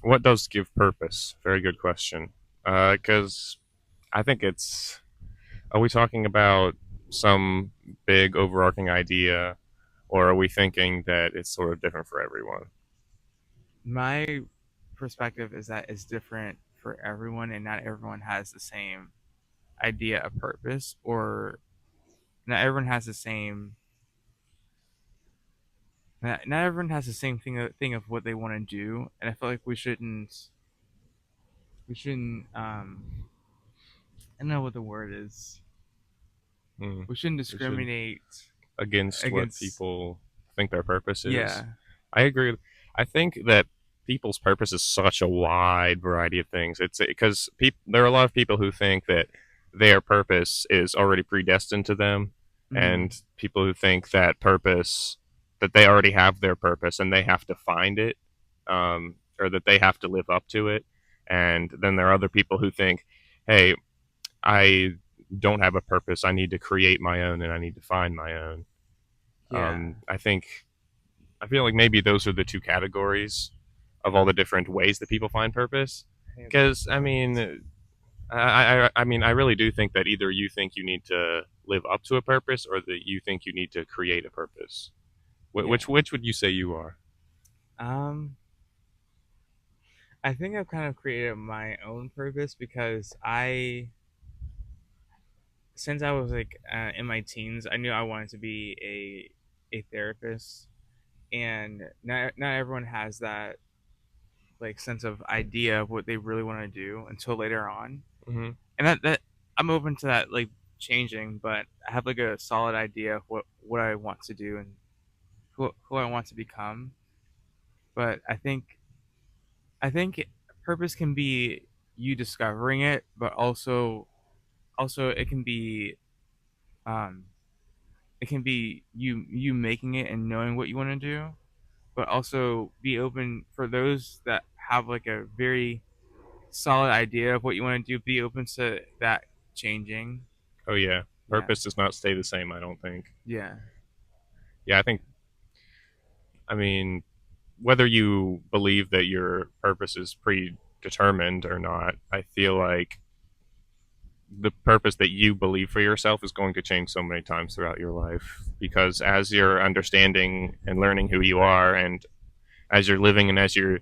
What does give purpose? Very good question. Because I think it's. Are we talking about some big overarching idea, or are we thinking that it's sort of different for everyone? My perspective is that it's different for everyone, and not everyone has the same idea of purpose, or not everyone has the same. Not everyone has the same thing of what they want to do, and I feel like we shouldn't. I don't know what the word is. Hmm. We shouldn't We should discriminate against what against. people think their purpose is. Yeah. I agree. I think that people's purpose is such a wide variety of things. It's because there are a lot of people who think that their purpose is already predestined to them, Mm-hmm. and people who think that they already have their purpose and they have to find it, or that they have to live up to it. And then there are other people who think, hey, I don't have a purpose. I need to create my own and I need to find my own. Yeah. I think I feel like maybe those are the two categories of all the different ways that people find purpose. I think it's Because perfect. I mean, I really do think that either you think you need to live up to a purpose, or that you think you need to create a purpose. Yeah. Which would you say you are? Um, I think I've kind of created my own purpose because since I was like in my teens, I knew I wanted to be a therapist, and not everyone has that like sense of idea of what they really want to do until later on, Hmm. and that I'm open to that like changing, but I have like a solid idea of what I want to do and who I want to become. But I think purpose can be you discovering it, but also um it can be you making it and knowing what you want to do, but also be open for those that have like a very solid idea of what you want to do. Be open to that changing. Oh yeah, Yeah, purpose does not stay the same. I don't think. yeah, Yeah, I think. I mean, whether you believe that your purpose is predetermined or not, I feel like the purpose that you believe for yourself is going to change so many times throughout your life, because as you're understanding and learning who you are, and as you're living and as you're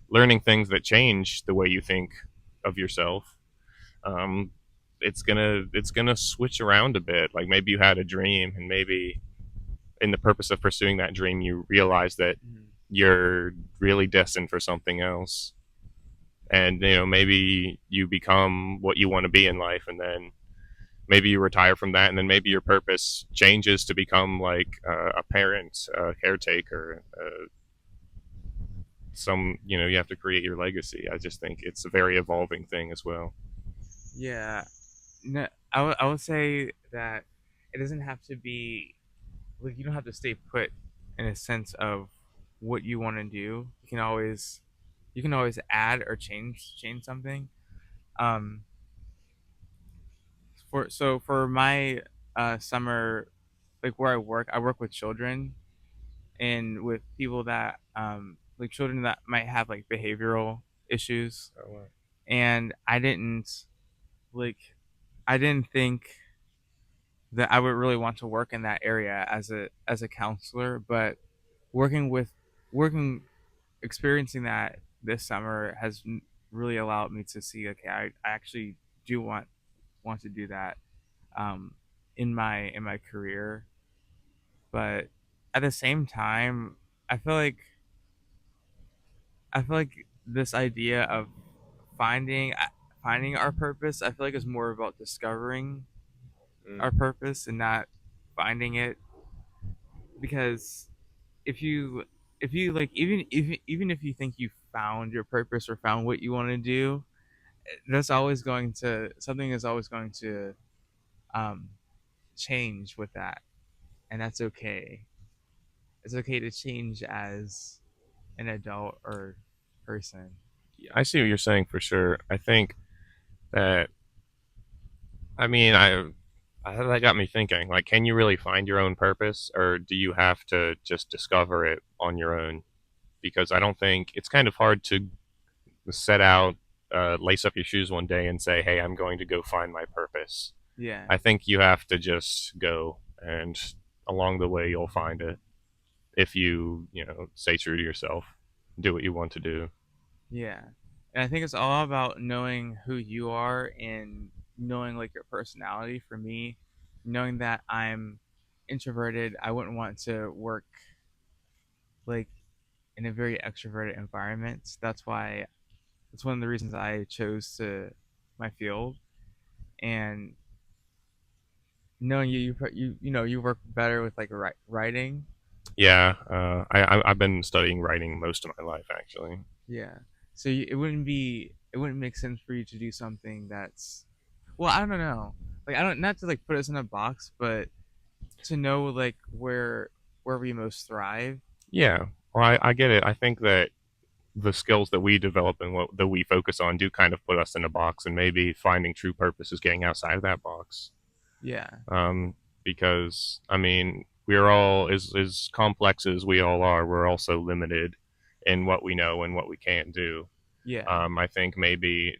learning things that change the way you think of yourself, um, it's gonna switch around a bit. Like maybe you had a dream, and maybe in the purpose of pursuing that dream you realize that mhm, you're really destined for something else, and maybe you become what you want to be in life, and then maybe you retire from that, and then maybe your purpose changes to become like a parent, a caretaker, some you have to create your legacy. I just think it's a very evolving thing as well. yeah. No, I would say that it doesn't have to be like you don't have to stay put in a sense of what you want to do. You can always add or change something. Um, for my summer, like where I work with children and with people that like children that might have like behavioral issues, Oh, wow. and like I didn't think that I would really want to work in that area as a counselor, but working with working experiencing that this summer has really allowed me to see, okay, I actually do want to do that um, in my career, but at the same time, I feel like I feel like this idea of finding finding our purpose, I feel like is more about discovering Mm. our purpose and not finding it, because if you if you like even if you think you found your purpose or found what you want to do, that's always going to something is always going to um change with that, and that's okay. It's okay to change as an adult or person. I see what you're saying for sure. I think that I mean that got me thinking, like, can you really find your own purpose, or do you have to just discover it on your own? Because I don't think it's kind of hard to set out, lace up your shoes one day and say, "Hey, I'm going to go find my purpose." Yeah. I think you have to just go, and along the way you'll find it if you know stay true to yourself, do what you want to do. Yeah. And I think it's all about knowing who you are and knowing like your personality. For me, knowing that I'm introverted, I wouldn't want to work like in a very extroverted environment. That's one of the reasons I chose to my field. And knowing you work better with like writing. Yeah, I've been studying writing most of my life actually. Yeah. So it wouldn't make sense for you to do something that's, well, I don't know. Like I don't, not to like put us in a box, but to know like where we most thrive. Yeah, well, I get it. I think that the skills that we develop and what that we focus on do kind of put us in a box, and maybe finding true purpose is getting outside of that box. Yeah. Because I mean, we're all as complex as we all are. We're also limited in what we know and what we can't do. Yeah. I think maybe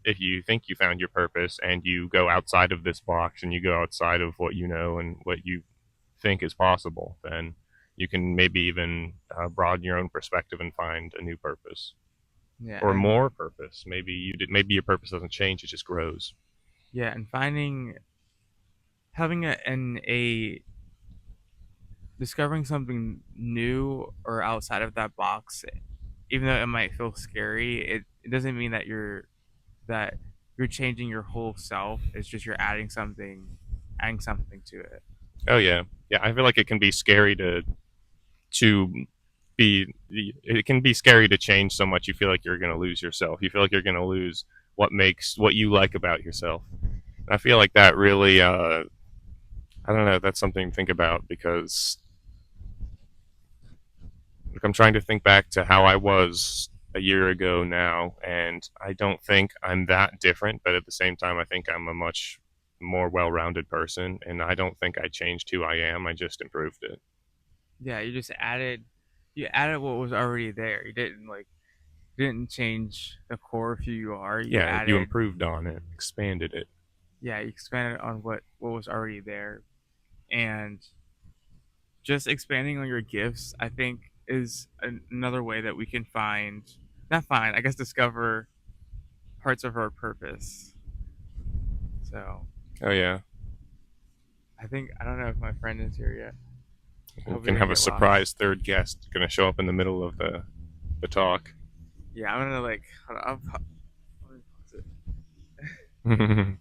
if you think you found your purpose and you go outside of this box and you go outside of what you know and what you think is possible, then you can maybe even broaden your own perspective and find a new purpose Yeah. or more purpose. Maybe your purpose doesn't change; it just grows. And finding having a discovering something new or outside of that box, even though it might feel scary, it doesn't mean that you're changing your whole self. It's just you're adding something to it. Oh yeah, yeah. I feel like it can be scary to be. It can be scary to change so much. You feel like you're going to lose yourself. You feel like you're going to lose what you like about yourself. And I feel like that really. I don't know. That's something to think about because like, I'm trying to think back to how I was a year ago now, and I don't think I'm that different. But at the same time, I think I'm a much more well-rounded person, and I don't think I changed who I am. I just improved it. Yeah, you added what was already there. You didn't change the core of who you are. You Yeah, you added improved on it, expanded it. Yeah, you expanded on what was already there, and just expanding on your gifts, I think, is another way that we can find, not find, I guess, discover parts of our purpose. So Oh yeah, I don't know if my friend is here yet. I we hope we can didn't have a get lost. surprise third guest going to show up in the middle of the talk. Yeah, I'm gonna like, hold on, let me pause it.